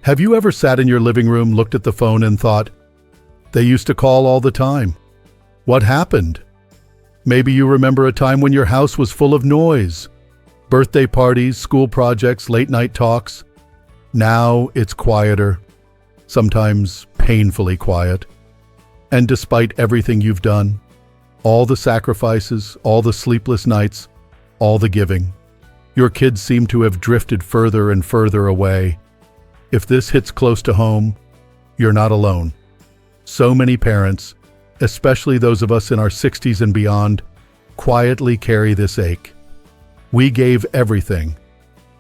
Have you ever sat in your living room, looked at the phone and thought, they used to call all the time. What happened? Maybe you remember a time when your house was full of noise. Birthday parties, school projects, late-night talks. Now it's quieter, sometimes painfully quiet. And despite everything you've done, all the sacrifices, all the sleepless nights, all the giving, your kids seem to have drifted further and further away. If this hits close to home, you're not alone. So many parents, especially those of us in our 60s and beyond, quietly carry this ache. We gave everything,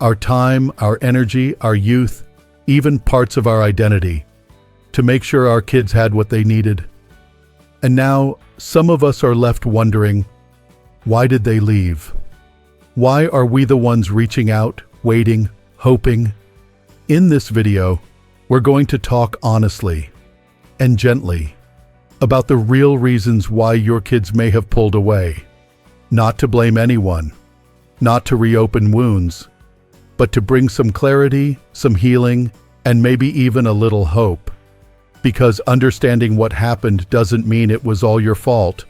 our time, our energy, our youth, even parts of our identity, to make sure our kids had what they needed. And now, some of us are left wondering, why did they leave? Why are we the ones reaching out, waiting, hoping? In this video, we're going to talk honestly and gently about the real reasons why your kids may have pulled away. Not to blame anyone, not to reopen wounds, but to bring some clarity, some healing, and maybe even a little hope. Because understanding what happened doesn't mean it was all your fault.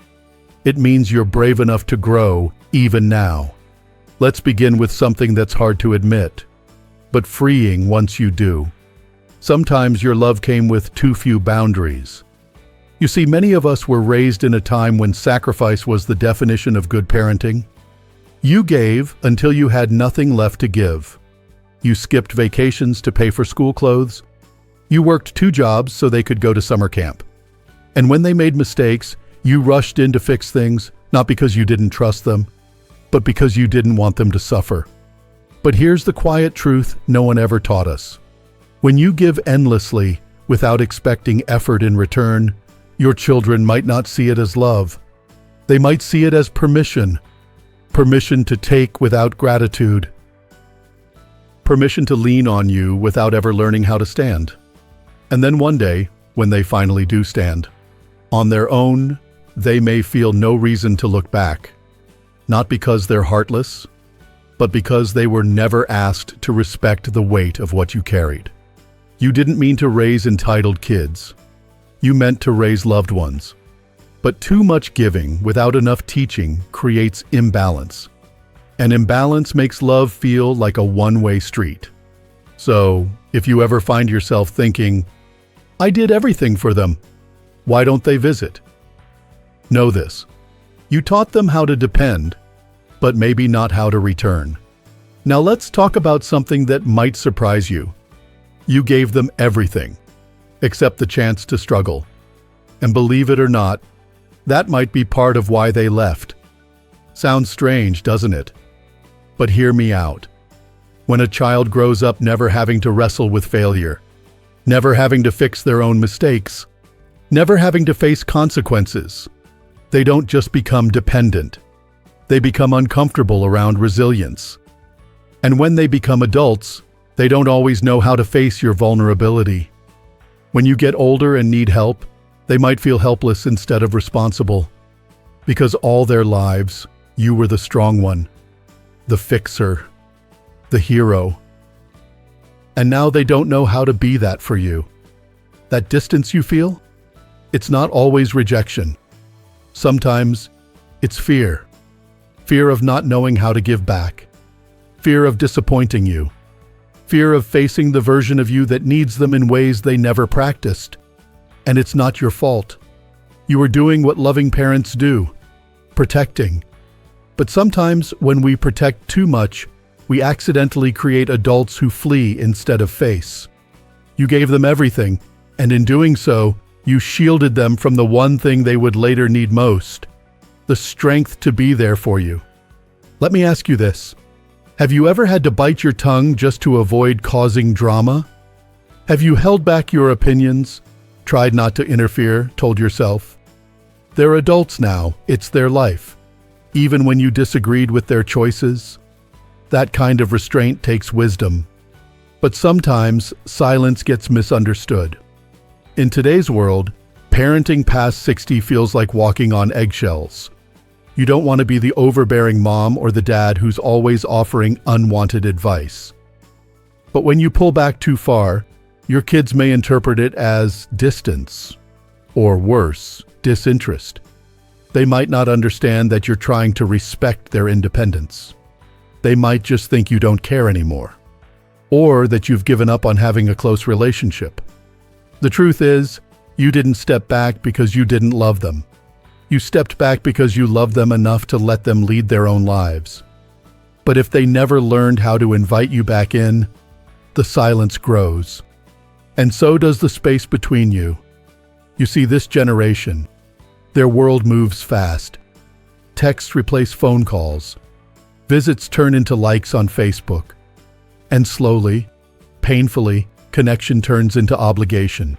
It means you're brave enough to grow, even now. Let's begin with something that's hard to admit, but freeing once you do. Sometimes your love came with too few boundaries. You see, many of us were raised in a time when sacrifice was the definition of good parenting. You gave until you had nothing left to give. You skipped vacations to pay for school clothes. You worked 2 jobs so they could go to summer camp. And when they made mistakes, you rushed in to fix things, not because you didn't trust them, but because you didn't want them to suffer. But here's the quiet truth no one ever taught us. When you give endlessly, without expecting effort in return, your children might not see it as love. They might see it as permission. Permission to take without gratitude. Permission to lean on you without ever learning how to stand. And then one day, when they finally do stand, on their own, they may feel no reason to look back. Not because they're heartless, but because they were never asked to respect the weight of what you carried. You didn't mean to raise entitled kids. You meant to raise loved ones. But too much giving without enough teaching creates imbalance. And imbalance makes love feel like a one-way street. So, if you ever find yourself thinking, I did everything for them, why don't they visit? Know this. You taught them how to depend, but maybe not how to return. Now let's talk about something that might surprise you. You gave them everything, except the chance to struggle. And believe it or not, that might be part of why they left. Sounds strange, doesn't it? But hear me out. When a child grows up never having to wrestle with failure, never having to fix their own mistakes, never having to face consequences, they don't just become dependent. They become uncomfortable around resilience. And when they become adults, they don't always know how to face your vulnerability. When you get older and need help, they might feel helpless instead of responsible. Because all their lives, you were the strong one, the fixer, the hero. And now they don't know how to be that for you. That distance you feel? It's not always rejection. Sometimes it's fear. Fear of not knowing how to give back. Fear of disappointing you. Fear of facing the version of you that needs them in ways they never practiced. And it's not your fault. You are doing what loving parents do, protecting. But sometimes when we protect too much, we accidentally create adults who flee instead of face. You gave them everything, and in doing so, you shielded them from the one thing they would later need most, the strength to be there for you. Let me ask you this. Have you ever had to bite your tongue just to avoid causing drama? Have you held back your opinions, tried not to interfere, told yourself, they're adults now, it's their life, even when you disagreed with their choices? That kind of restraint takes wisdom. But sometimes silence gets misunderstood. In today's world, parenting past 60 feels like walking on eggshells. You don't want to be the overbearing mom or the dad who's always offering unwanted advice. But when you pull back too far, Your kids may interpret it as distance, or worse, disinterest. They might not understand that you're trying to respect their independence. They might just think you don't care anymore, or that you've given up on having a close relationship. The truth is, you didn't step back because you didn't love them. You stepped back because you loved them enough to let them lead their own lives. But if they never learned how to invite you back in, the silence grows. And so does the space between you. You see, this generation, their world moves fast. Texts replace phone calls. Visits turn into likes on Facebook. And slowly, painfully, connection turns into obligation.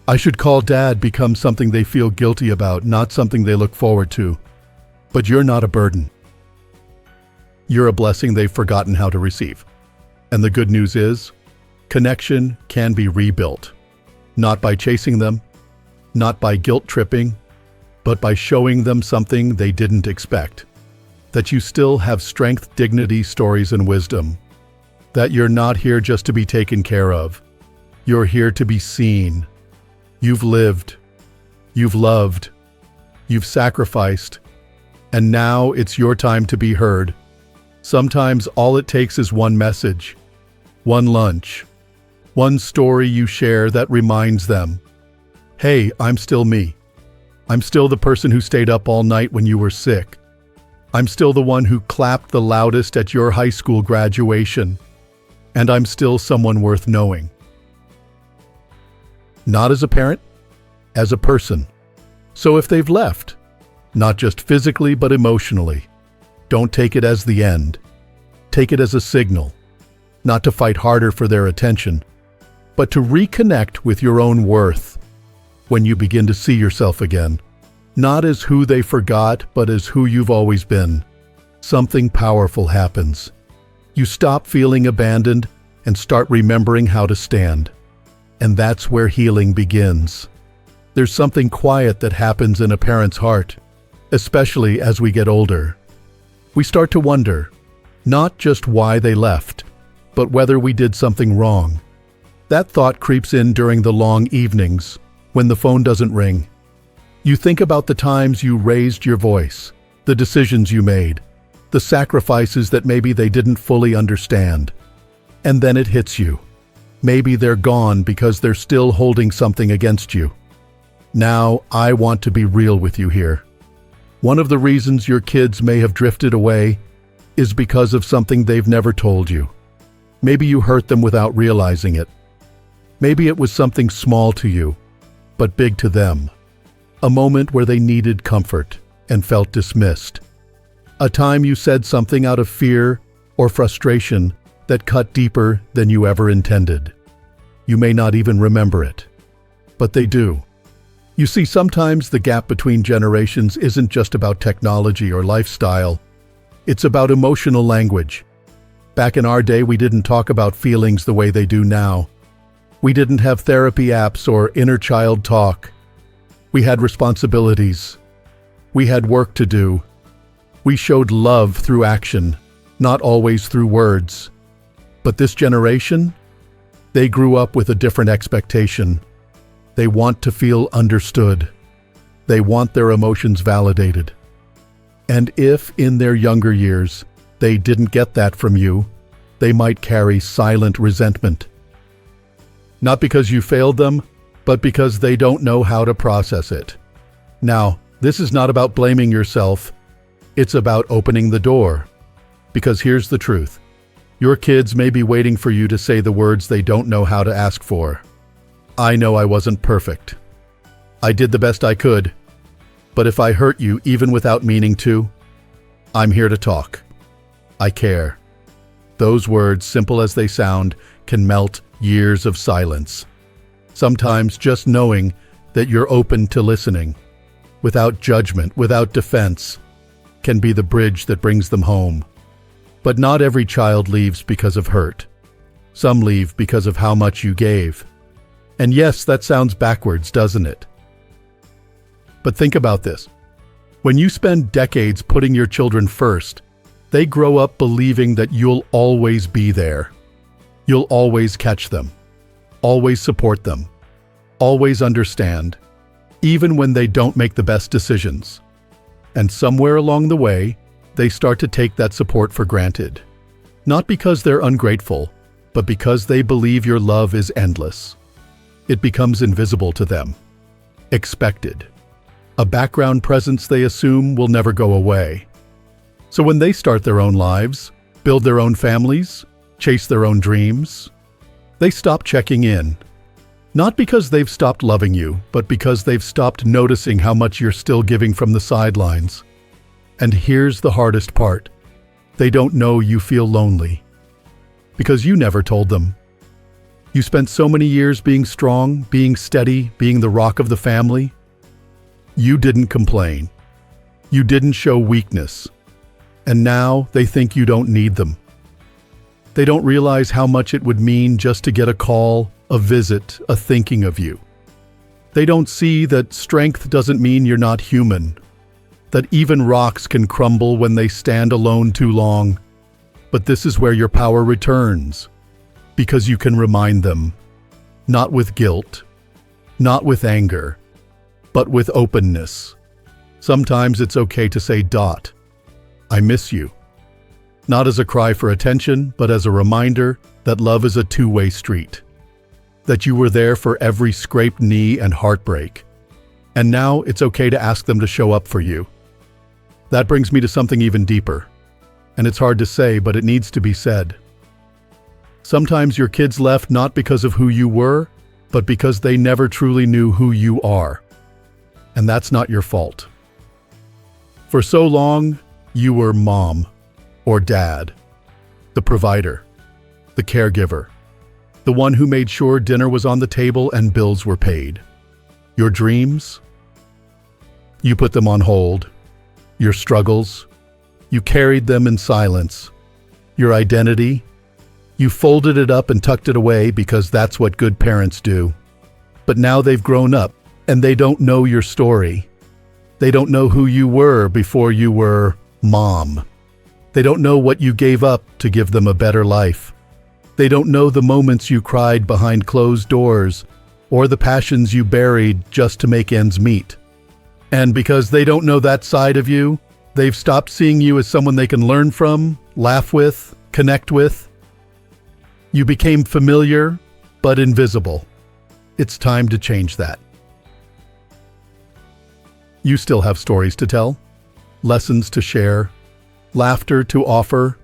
I should call Dad becomes something they feel guilty about, not something they look forward to. But you're not a burden. You're a blessing they've forgotten how to receive. And the good news is, connection can be rebuilt. Not by chasing them, not by guilt-tripping, but by showing them something they didn't expect. That you still have strength, dignity, stories, and wisdom. That you're not here just to be taken care of. You're here to be seen. You've lived. You've loved. You've sacrificed. And now it's your time to be heard. Sometimes all it takes is one message, one lunch, one story you share that reminds them, hey, I'm still me. I'm still the person who stayed up all night when you were sick. I'm still the one who clapped the loudest at your high school graduation. And I'm still someone worth knowing. Not as a parent, as a person. So if they've left, not just physically but emotionally, don't take it as the end. Take it as a signal, not to fight harder for their attention, but to reconnect with your own worth when you begin to see yourself again, not as who they forgot, but as who you've always been. Something powerful happens. You stop feeling abandoned and start remembering how to stand. And that's where healing begins. There's something quiet that happens in a parent's heart, especially as we get older. We start to wonder, not just why they left, but whether we did something wrong. That thought creeps in during the long evenings, when the phone doesn't ring. You think about the times you raised your voice, the decisions you made, the sacrifices that maybe they didn't fully understand. And then it hits you. Maybe they're gone because they're still holding something against you. Now, I want to be real with you here. One of the reasons your kids may have drifted away is because of something they've never told you. Maybe you hurt them without realizing it. Maybe it was something small to you, but big to them. A moment where they needed comfort and felt dismissed. A time you said something out of fear or frustration that cut deeper than you ever intended. You may not even remember it, but they do. You see, sometimes the gap between generations isn't just about technology or lifestyle. It's about emotional language. Back in our day, we didn't talk about feelings the way they do now. We didn't have therapy apps or inner child talk. We had responsibilities. We had work to do. We showed love through action, not always through words. But this generation, they grew up with a different expectation. They want to feel understood. They want their emotions validated. And if, in their younger years, they didn't get that from you, they might carry silent resentment. Not because you failed them, but because they don't know how to process it. Now, this is not about blaming yourself. It's about opening the door. Because here's the truth. Your kids may be waiting for you to say the words they don't know how to ask for. I know I wasn't perfect. I did the best I could. But if I hurt you even without meaning to, I'm here to talk. I care. Those words, simple as they sound, can melt years of silence. Sometimes just knowing that you're open to listening, without judgment, without defense, can be the bridge that brings them home. But not every child leaves because of hurt. Some leave because of how much you gave. And yes, that sounds backwards, doesn't it? But think about this. When you spend decades putting your children first, they grow up believing that you'll always be there. You'll always catch them. Always support them. Always understand, even when they don't make the best decisions. And somewhere along the way, they start to take that support for granted. Not because they're ungrateful, but because they believe your love is endless. It becomes invisible to them. Expected. A background presence they assume will never go away. So when they start their own lives, build their own families, chase their own dreams, they stop checking in. Not because they've stopped loving you, but because they've stopped noticing how much you're still giving from the sidelines. And here's the hardest part. They don't know you feel lonely. Because you never told them. You spent so many years being strong, being steady, being the rock of the family. You didn't complain. You didn't show weakness. And now they think you don't need them. They don't realize how much it would mean just to get a call, a visit, a thinking of you. They don't see that strength doesn't mean you're not human, that even rocks can crumble when they stand alone too long. But this is where your power returns, because you can remind them, not with guilt, not with anger, but with openness. Sometimes it's okay to say, I miss you. Not as a cry for attention, but as a reminder that love is a two-way street. That you were there for every scraped knee and heartbreak. And now it's okay to ask them to show up for you. That brings me to something even deeper. And it's hard to say, but it needs to be said. Sometimes your kids left not because of who you were, but because they never truly knew who you are. And that's not your fault. For so long, you were mom or dad, the provider, the caregiver, the one who made sure dinner was on the table and bills were paid. Your dreams? You put them on hold. Your struggles? You carried them in silence. Your identity? You folded it up and tucked it away because that's what good parents do. But now they've grown up and they don't know your story. They don't know who you were before you were mom. They don't know what you gave up to give them a better life. They don't know the moments you cried behind closed doors or the passions you buried just to make ends meet. And because they don't know that side of you, they've stopped seeing you as someone they can learn from, laugh with, connect with. You became familiar, but invisible. It's time to change that. You still have stories to tell, lessons to share, laughter to offer.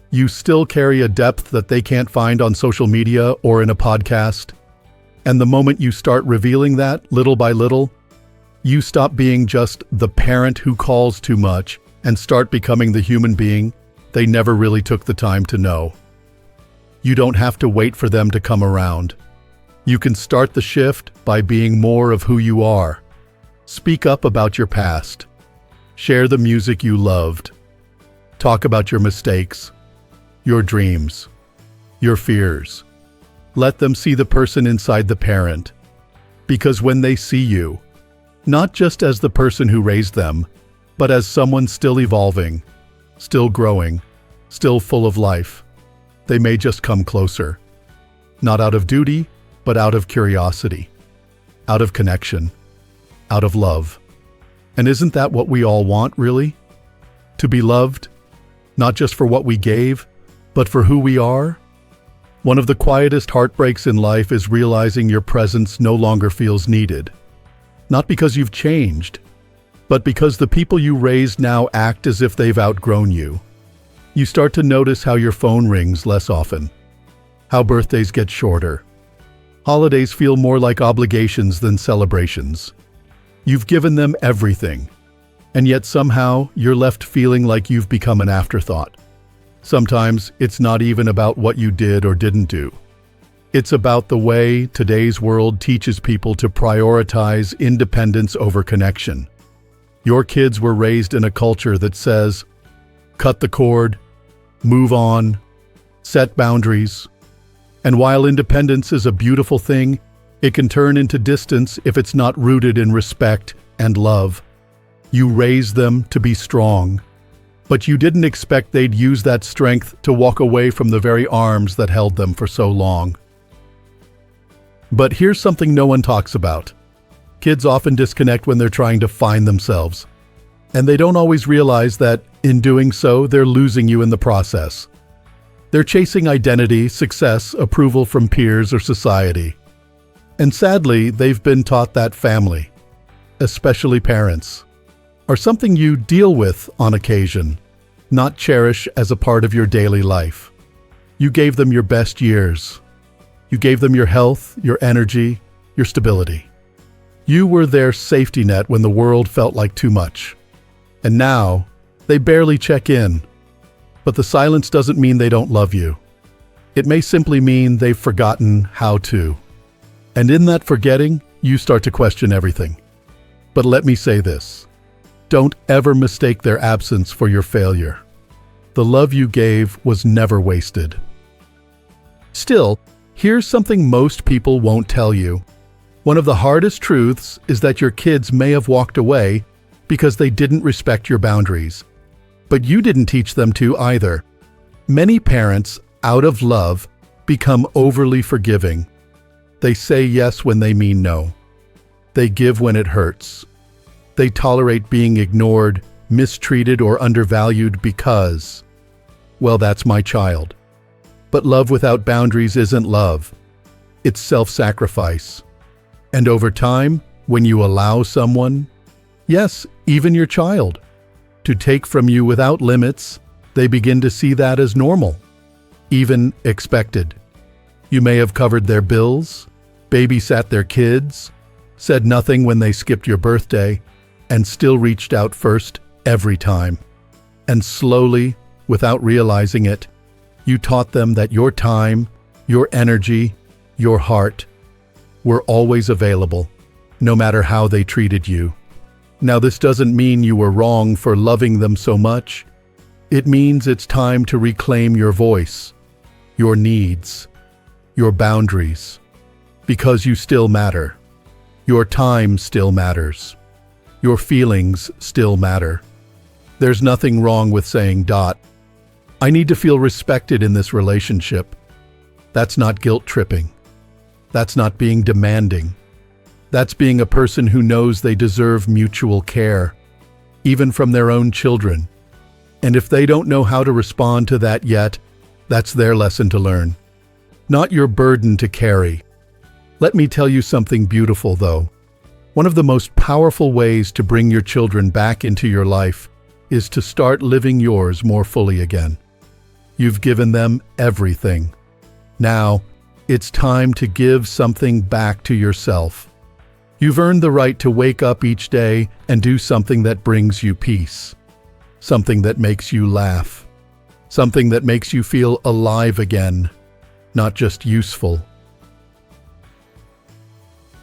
You still carry a depth that they can't find on social media or in a podcast. And the moment you start revealing that, little by little, you stop being just the parent who calls too much and start becoming the human being they never really took the time to know. You don't have to wait for them to come around. You can start the shift by being more of who you are. Speak up about your past. Share the music you loved. Talk about your mistakes, your dreams, your fears. Let them see the person inside the parent. Because when they see you, not just as the person who raised them, but as someone still evolving, still growing, still full of life, they may just come closer. Not out of duty, but out of curiosity, out of connection, out of love. And isn't that what we all want, really? To be loved, not just for what we gave, but for who we are? One of the quietest heartbreaks in life is realizing your presence no longer feels needed. Not because you've changed, but because the people you raised now act as if they've outgrown you. You start to notice how your phone rings less often, how birthdays get shorter. Holidays feel more like obligations than celebrations. You've given them everything, and yet somehow you're left feeling like you've become an afterthought. Sometimes it's not even about what you did or didn't do. It's about the way today's world teaches people to prioritize independence over connection. Your kids were raised in a culture that says, cut the cord, move on, set boundaries. And while independence is a beautiful thing, it can turn into distance if it's not rooted in respect and love. You raised them to be strong, but you didn't expect they'd use that strength to walk away from the very arms that held them for so long. But here's something no one talks about. Kids often disconnect when they're trying to find themselves. And they don't always realize that, in doing so, they're losing you in the process. They're chasing identity, success, approval from peers or society. And sadly, they've been taught that family, especially parents, are something you deal with on occasion, not cherish as a part of your daily life. You gave them your best years. You gave them your health, your energy, your stability. You were their safety net when the world felt like too much. And now, they barely check in. But the silence doesn't mean they don't love you. It may simply mean they've forgotten how to. And in that forgetting, you start to question everything. But let me say this. Don't ever mistake their absence for your failure. The love you gave was never wasted. Still, here's something most people won't tell you. One of the hardest truths is that your kids may have walked away because they didn't respect your boundaries. But you didn't teach them to either. Many parents, out of love, become overly forgiving. They say yes when they mean no. They give when it hurts. They tolerate being ignored, mistreated, or undervalued because, well, that's my child. But love without boundaries isn't love. It's self-sacrifice. And over time, when you allow someone, yes, even your child, to take from you without limits, they begin to see that as normal, even expected. You may have covered their bills, babysat their kids, said nothing when they skipped your birthday, and still reached out first every time. And slowly, without realizing it, you taught them that your time, your energy, your heart were always available, no matter how they treated you. Now, this doesn't mean you were wrong for loving them so much. It means it's time to reclaim your voice, your needs, your boundaries, because you still matter. Your time still matters. Your feelings still matter. There's nothing wrong with saying, I need to feel respected in this relationship. That's not guilt-tripping. That's not being demanding. That's being a person who knows they deserve mutual care, even from their own children. And if they don't know how to respond to that yet, that's their lesson to learn, not your burden to carry. Let me tell you something beautiful, though. One of the most powerful ways to bring your children back into your life is to start living yours more fully again. You've given them everything. Now, it's time to give something back to yourself. You've earned the right to wake up each day and do something that brings you peace, something that makes you laugh, something that makes you feel alive again, not just useful.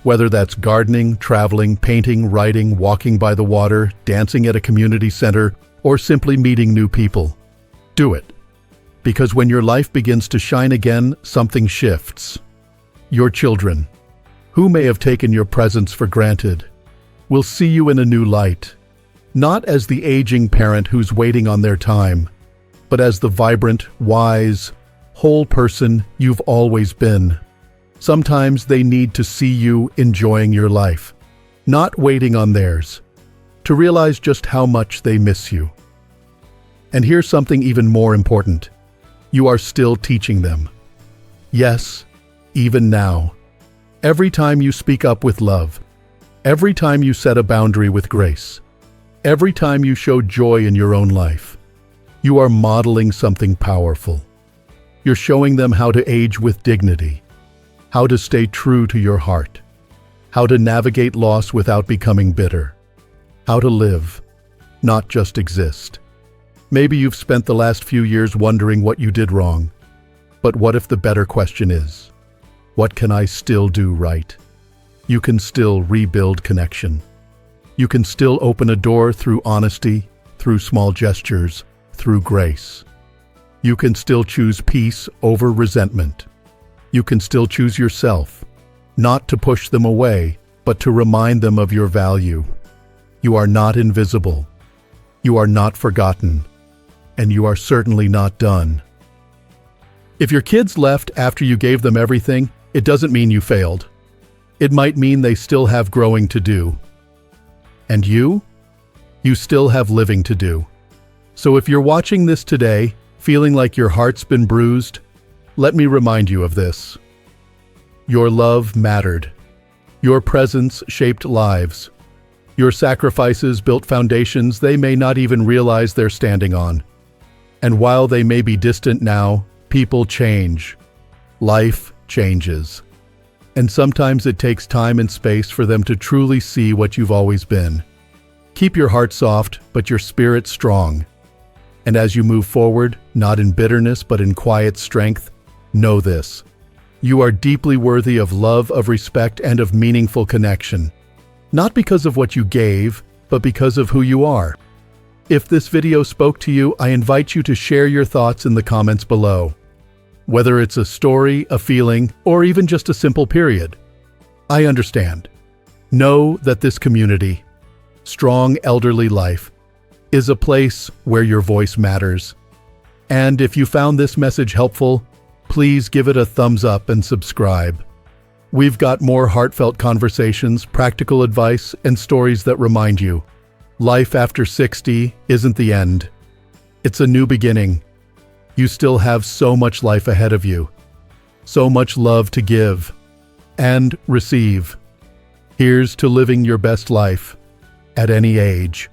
Whether that's gardening, traveling, painting, writing, walking by the water, dancing at a community center, or simply meeting new people, do it. Because when your life begins to shine again, something shifts. Your children, who may have taken your presence for granted, will see you in a new light, not as the aging parent who's waiting on their time, but as the vibrant, wise, whole person you've always been. Sometimes they need to see you enjoying your life, not waiting on theirs, to realize just how much they miss you. And here's something even more important. You are still teaching them. Yes, even now. Every time you speak up with love, every time you set a boundary with grace, every time you show joy in your own life, you are modeling something powerful. You're showing them how to age with dignity, how to stay true to your heart, how to navigate loss without becoming bitter, how to live, not just exist. Maybe you've spent the last few years wondering what you did wrong, but what if the better question is, what can I still do right? You can still rebuild connection. You can still open a door through honesty, through small gestures, through grace. You can still choose peace over resentment. You can still choose yourself, not to push them away, but to remind them of your value. You are not invisible. You are not forgotten. And you are certainly not done. If your kids left after you gave them everything, it doesn't mean you failed. It might mean they still have growing to do. And you? You still have living to do. So if you're watching this today, feeling like your heart's been bruised, let me remind you of this. Your love mattered. Your presence shaped lives. Your sacrifices built foundations they may not even realize they're standing on. And while they may be distant now, people change. Life changes. And sometimes it takes time and space for them to truly see what you've always been. Keep your heart soft, but your spirit strong. And as you move forward, not in bitterness but in quiet strength, know this. You are deeply worthy of love, of respect, and of meaningful connection. Not because of what you gave, but because of who you are. If this video spoke to you, I invite you to share your thoughts in the comments below. Whether it's a story, a feeling, or even just a simple period. I understand. Know that this community, Strong Elderly Life, is a place where your voice matters. And if you found this message helpful, please give it a thumbs up and subscribe. We've got more heartfelt conversations, practical advice, and stories that remind you, life after 60 isn't the end. It's a new beginning. You still have so much life ahead of you, so much love to give and receive. Here's to living your best life at any age.